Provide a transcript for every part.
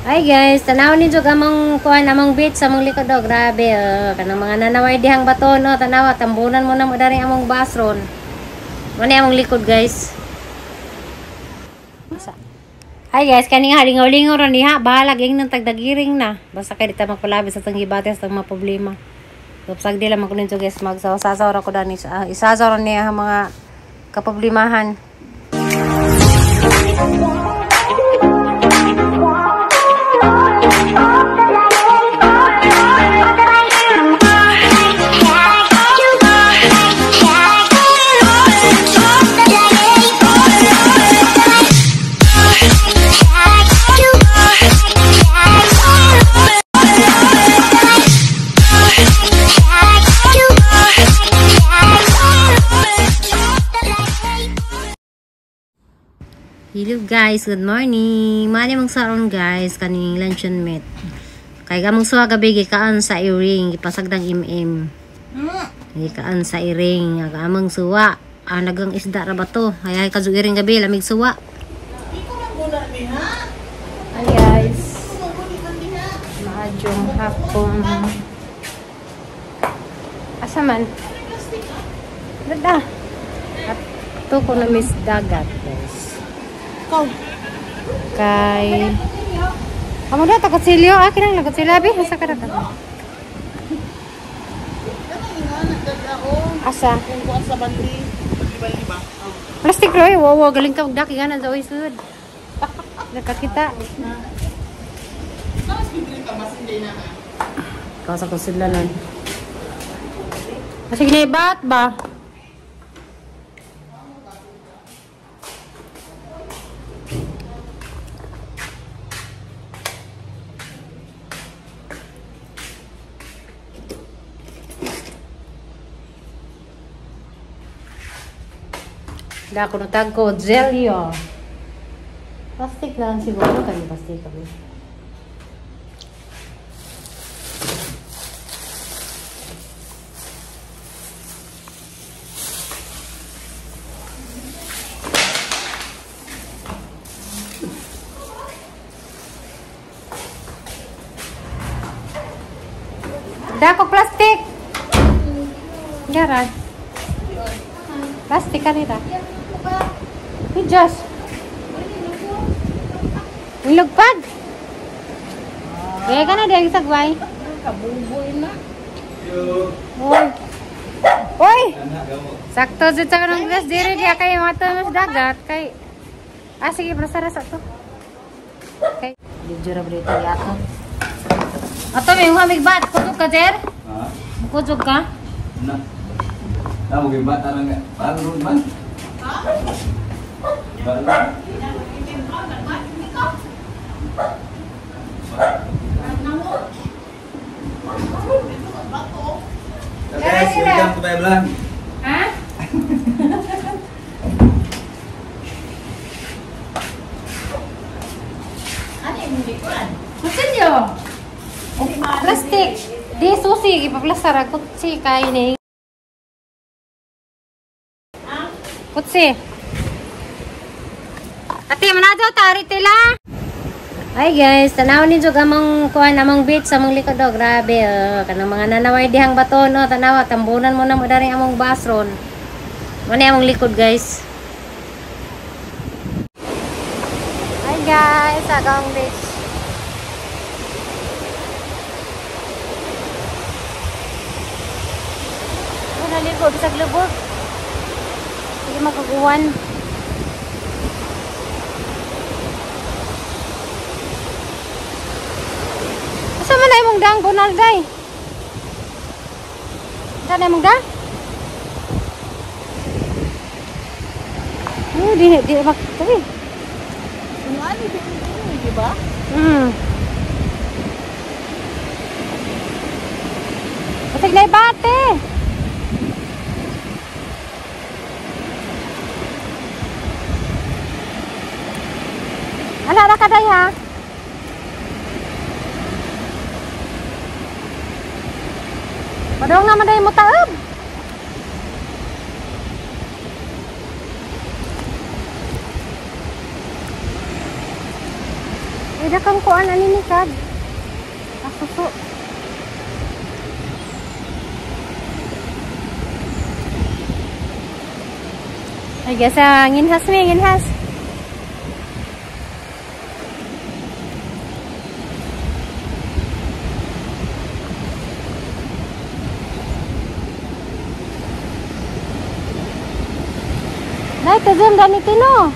Hi guys, tanaw ni jud among kuan among beach sa among likod do. Grabe kanang mga nanaway dihang bato no. Tanawa tambunan mo na mo dari among basron. Mo ni among likod guys. Hi guys, kaning halingaw-lingaw ron diha. Bahala ging nang tagdagiring na. Basta kay dita magpalabi sa tong gibate sa mga problema. Tupsag dila man kunin guys magsaw-sasaw ra ko dani isasaw ron niya mga kaproblemahan. Hello guys, good morning. Mani mong saron guys kaning luncheon meat. Kay gamong suwa gabi gikaan sa iring, gipasagdang im-im. Gikaan sa iring, gamong suwa. Nagang isda ra ba to? Ay kazug iring gabi lamig suwa. Hi guys. Maadjong hapon. Asa man? Dada. At to ko na miss dagat guys. Kay kamu dah takut silio akin ang lagot silabi asa ka dapat asa plastic roy wow galing ka ugdak igana daw isud dekat kita kau sa kusilanan masih ginebat ba. Da ako natag ko jelio. Plastic lang siguro kami plastic kami. Da ako plastic. Garan. Plastic kanita. Just nilugpad. Kaya ka na dahil sagway. Kabuboy na. Oy. Oy. Sakto dyan sa kanong glass diri kaya kayo matamas dagat. Kay sige, prasara sa to. Okay. Didyo ra brito yato. Ato may humamig bat. Kudog ka, Jer? Ha? Kudog ka? Na. Tama may bat na nga. Paano man? Ha? Guys, welcome to my vlog. Ha? Ano yung likuan? Masinyo? Plastic. Di susi, ipaplasara. Kutsi kain eh. Kutsi. Ate, manado tari tila. Hi guys, tanaw ni jud among kuan among beach sa among likod do. Grabe kanang mga nanaway dihang bato no. Tanawa tambunan mo na mo dari among basron. Mo ni among likod guys. Hi guys, agang beach. Una ligo bisag lubog. Hindi makaguwan. Asa man ay mong dang bunal day? Asa na mong dang? Di bak tadi. Ano di ba? Pasig na ibate. Ala ka day ha. Padong naman day mo taob. Pwede kang kuan ani ni kad. Asuso. Ay guys, nginhas mi, nginhas. Nay, tajam ganito no.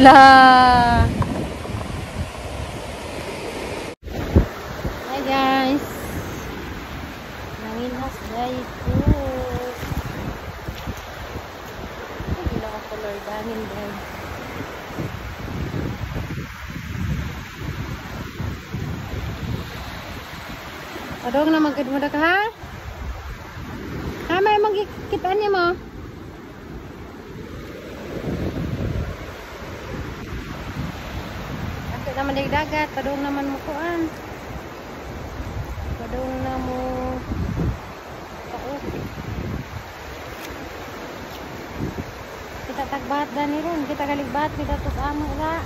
Lah. Hi guys. Nanginhas guys ko. Gila ka color dangin guys. Adong na magkadmuda ka ha? Ha, may magkikitaan niya mo? Ako naman day dagat, padong naman mo kuan. Padong na mo pauk. Kita tagbahat dani ron, kita kaligbahat, kita tukamo ra.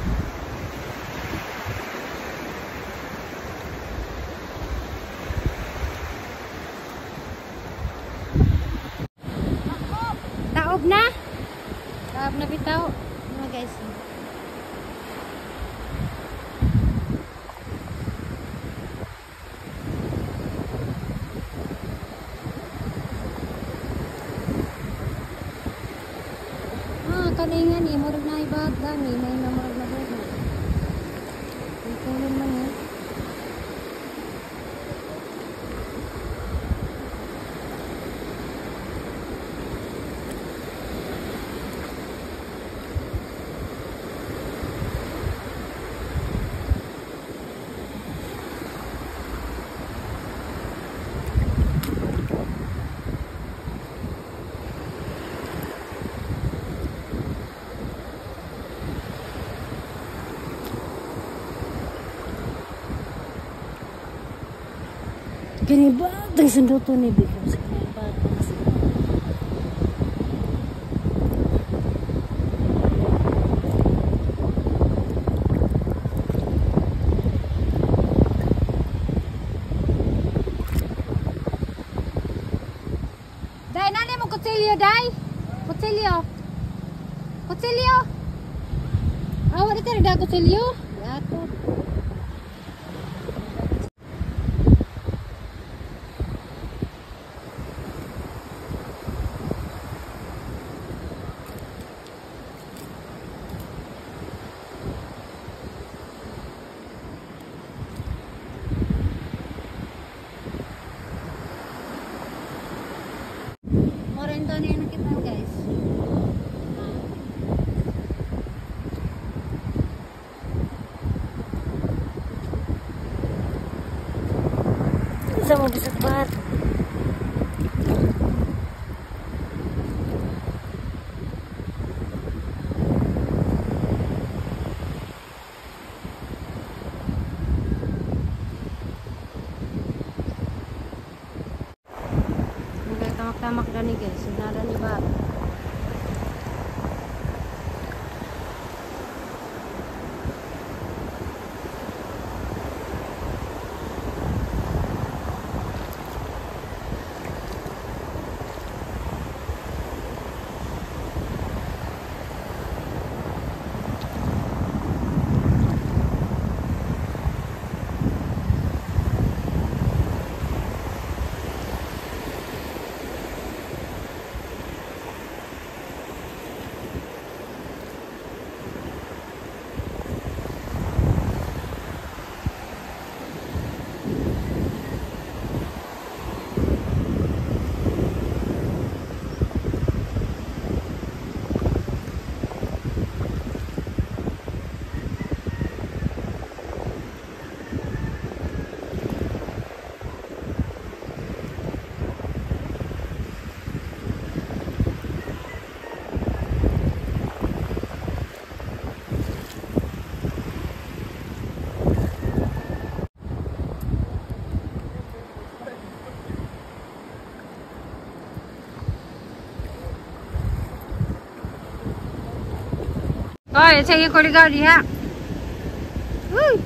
Taob na bitaw mga guys. Kalingan ni murag na ibad dami may namag na buho. Ikunin man eh. Gini ba? Ang sunduto ni Biko. Gini ba? Day, nani mo kutsilyo, Day? Kutsilyo. Kutsilyo. Awak dito rin da kutsilyo. Yato. Ito na yung nakita guys. Isa mo bisag bahat. Tamak dani guys, nada ni ba. Oy, sige ko ligaw diha. Uy.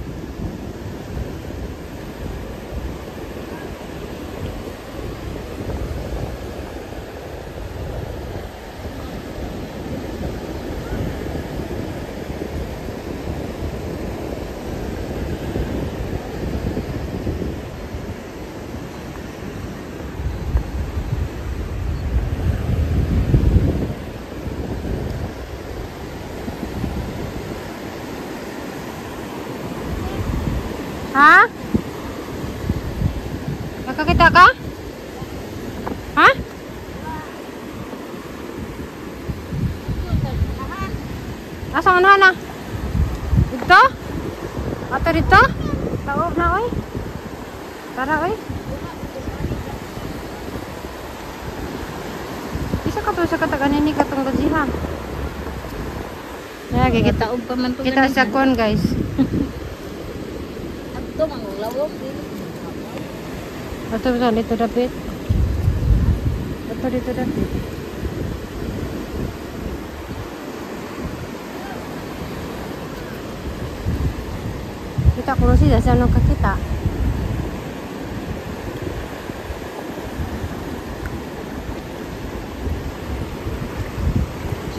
Ha? Nakakita ka? Ha? Asa nga na? Dito? Ato dito? Taob na oy. Tara oy. Isa ka to sa katagan ni katong gajiha. Ya, Taob pa man to. kita sa kon guys. Ito manglawog din. Betul dito David. Betul dito David. Kita kursi dah sana ke kita.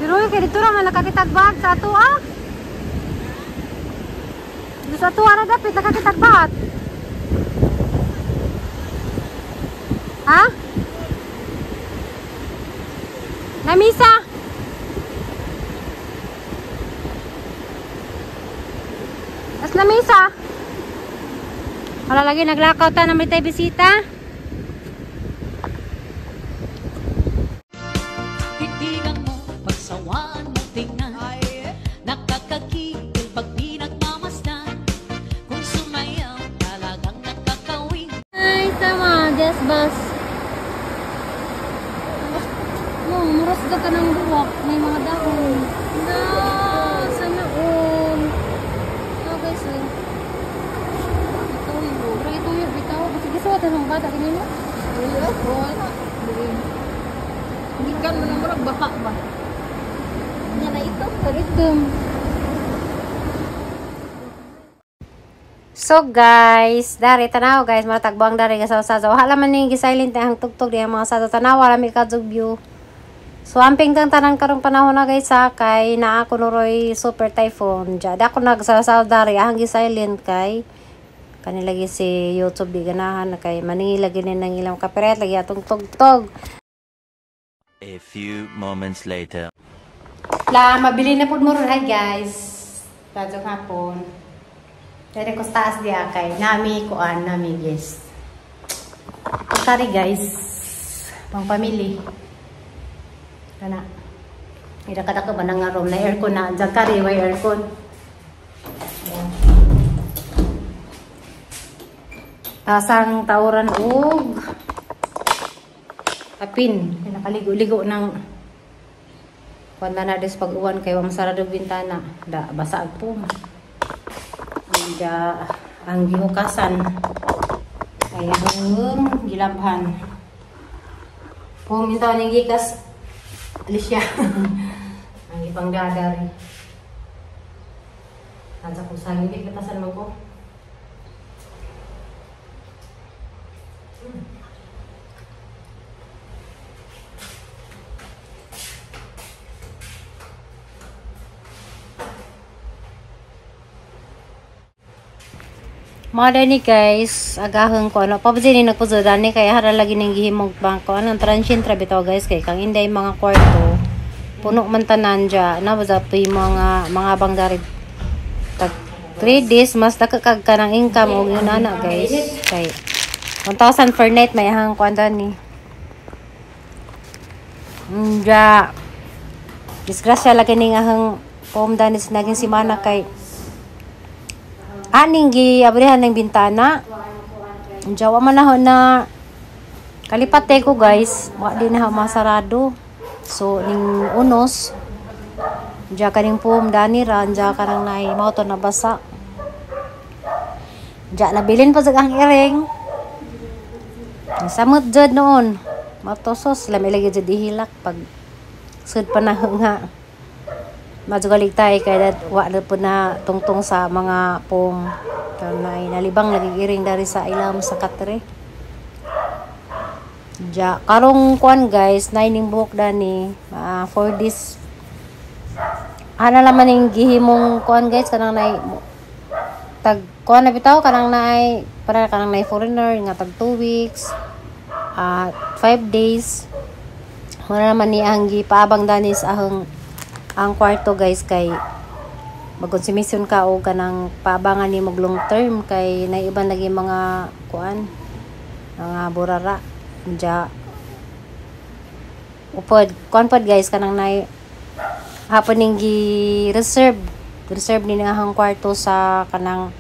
Siroy kay dito ra man nakakitagbag sa ato ah. Sa ato ara David nakakitagbag. Ha? Namisa? As lamisa? Wala lagi naglakaw ta na may tayo bisita. Hindi lang mo pagsawaan mo tingnan, nakakakigil pag di nagmamasdan. Kung sumayaw talagang nakakawin. Ay, tama. Just bus. Muras ka ng buwak. May mga dahon. No, sana all. No guys, eh. Ito yung bro. Ito yung bitaw. Sige, suwat ng bata. Tingin mo? Wala. Hindi ka mo na murag baka ba? Nga na ito. Karitum. So guys, dari tanaw guys, matagbuang dari ka sa sasaw. Hala man ning gisilent ang tugtog diha mga sasaw tanaw, wala mi kadzug view. So amping kang tanan karong panahon na guys sa kay naa ko nuroy super typhoon. Jada ako nagsasaw dari ang gisilent kay kanila gi si YouTube di ganahan kay maningilagi ni nang ilang copyright lagi atong tugtog. A few moments later. La mabili na pud mo ron guys. Radyo hapon. Dari ko taas dia kay nami kuan nami guys. Kari guys. Pang pamili. Kana. Ida kada ka banang room na aircon na kari way aircon. Tasang tawuran og apin, nakaligo-ligo ng kwanta na des pag-uwan kay wa masarado bintana. Da basa ag po. Ida ang gihukasan ay ang gilabhan kung minta ning gikas Alicia ang ipang dadari nasa kung saan hindi katasan mo ko mga ni guys, agahang ko ano, pabasi ni nagpusudan ni kaya hara lagi ning gihimog bangko anong transient tra bitaw guys kay kang inday mga kwarto puno man tanan dya na baza pa yung mga bangdari tag 3 days mas nakakag ka ng income og yun ana guys kay 1,000 per night may hang kwanda ni dya disgrasya lagi ning ahang pomdanis naging simana kay aning giabrihan ng bintana. Jawa man na na kalipate ko guys, wa din na masarado. So ning unos ja kaning pum dani ran ja karang nay mao to nabasa. Ja nabilin pa ang iring. Samot jud noon. Matosos lamay lagi jud ihilak pag sud panahon nga. Madzugalig tayo kaya wala po na tungtong sa mga pong kanay nalibang nagigiring dari sa ilam sa katre. Ja karong kuan guys, naining buhok dani for this ana naman ning gihimong kuan guys kanang nay tag kuan na bitaw kanang nay para kanang nay foreigner nga tag 2 weeks 5 days wala naman ni ang gipaabang dani sa ang kwarto guys kay magkonsumisyon ka o kanang paabangan ni mag long term kay naiban lagi mga kuan mga burara ja upod kuan pod guys kanang nay happening gi reserve ni ang kwarto sa kanang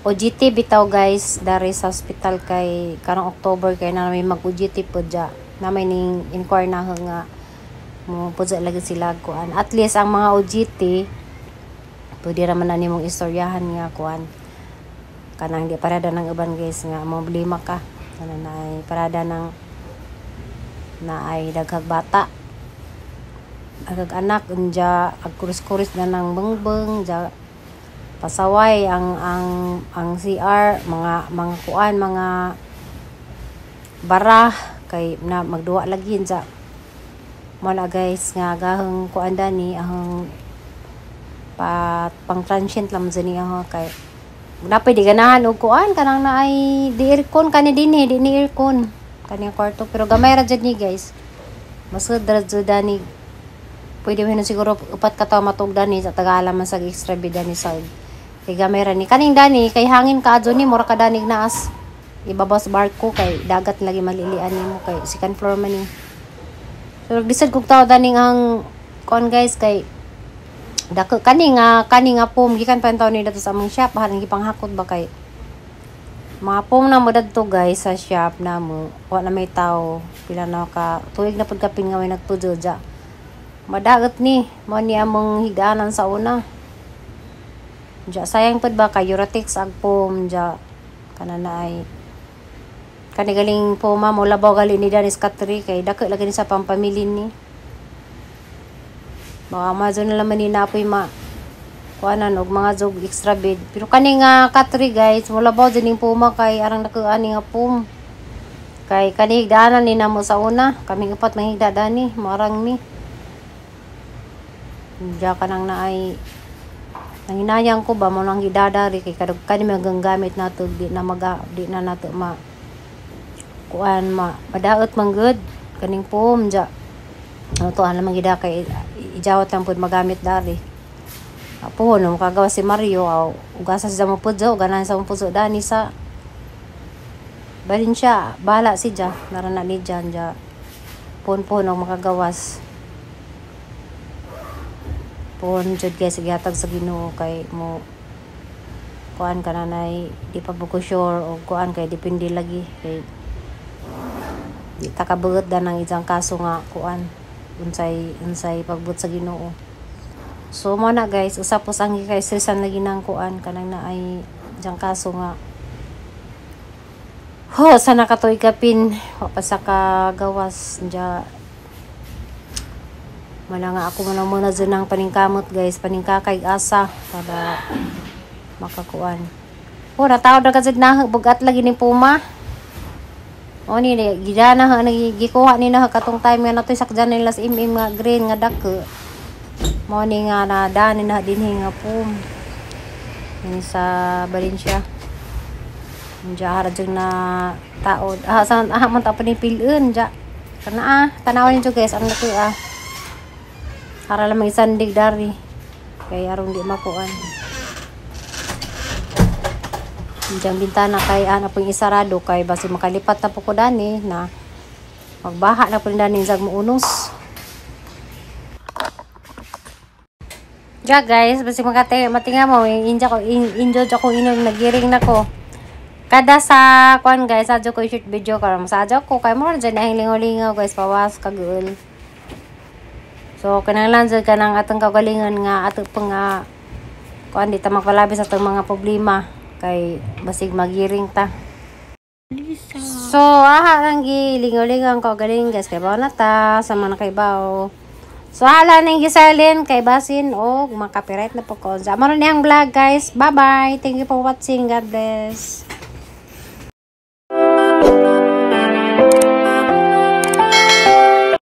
OJT bitaw guys dari sa hospital kay kanang October kay na may mag OJT pod ja na may ning inquire na nga mo pud lagi sila kuan at least ang mga OJT pwede raman na nimong istoryahan nga kuan kanang di parada ng uban guys nga mo problema ka kanang naay parada ng naay daghang bata agag anak unja agkuris-kuris na ng bengbeng ja pasaway ang CR mga kuan mga bara kay na magduwa lagi ja mana guys nga gahong kuan dani ang pang transient lam zani kay napay di ganahan og kuan kanang naay di aircon kani dinhi di ni aircon kani kwarto pero gamay ra jud ni guys masud ra jud dani pwede mo siguro 4 ka tawo matugdan ni sa tagala man sa extra bid ni sa kay gamay ra ni kaning dani kay hangin kaadto ni mura ka danig naas ibabaw sa barko kay dagat lagi malilian nimo kay second floor man ni so disad kog tawo daning ang kon guys kay dako kani nga pom gikan pa taw ni dato sa among shop halang gipanghakot ba kay mga pom na mo dadto guys sa shop na mo wa na may tawo pila na ka tuig na pud kapin nga may nagpujo ja madagat ni mo ni among higanan sa una ja sayang pud ba kay Uratex ag pom ja kana naay kani galing poma mo labaw gali ni Danis Katri kay dako lagi ni sa pampamilin ni mga Amazon na laman ni napoy kuanan og mga zog extra bed pero kani nga Katri guys mo labaw din poma kay arang dako ani nga pom kay kani higdanan ni namo sa una kami upat nang higdadan ni marang ni ja kanang naay nanginayang ko ba mo nang hidadari kay kadug kani magagamit nato di na nato kuan madaot man good kaning pom ja to ana mangida kay ijawat lang pud magamit dari apo no kagawa si Mario ugasa sa mo pud jo ganan sa mo pud dani sa balin siya bala si ja narana ni jan ja pon no makagawas pon jud guys gihatag sa Ginoo kay mo kuan kananay di pa buko sure o kuan kay depende lagi kay di takabuot da ng isang kaso nga kuan unsay pagbut sa Ginoo so mo na guys usapos ang kay sesan lagi nang kuan kanang naay isang kaso nga sana katoy kapin wa pa sa kagawas ja wala nga ako muna dyan ng paningkamot guys paningkakay asa para makakuan natawad na kasi na bugat lagi ni puma o ni gidana ha nagigikuha ni na katong time nga natoy sakjan nila sa nga green nga dako mo ni nga na dani na dinhi nga pum ini sa Valencia ja harajeng na taod sa man ta pa ni pilun ja kana tanawan niyo guys ang dako para lang isandig dari kay arong di makuan diyan bintana kay ana pong isarado kay basi makalipat na po ko dani na magbaha na po dani zag muunos ja guys basi matinga mo enjoy ako inog nagiring nako kada sa kuan guys adyo ko shoot video karon sa adyo ko kay mo dyan ang lingaw-lingaw guys pawas kagul. So, kananglan dyan ka ng atong kagalingan nga ato pang kuan di ta magpalabi sa itong mga problema kay basig magiring ta. So, lang gilingaw-lingaw ang kagaling guys kay bawa na ta sa mga nakaibaw. So, hala na yung gisalin kay basin o mga copyright na po ko. Sa maroon niyang vlog, guys. Bye-bye. Thank you for watching. God bless.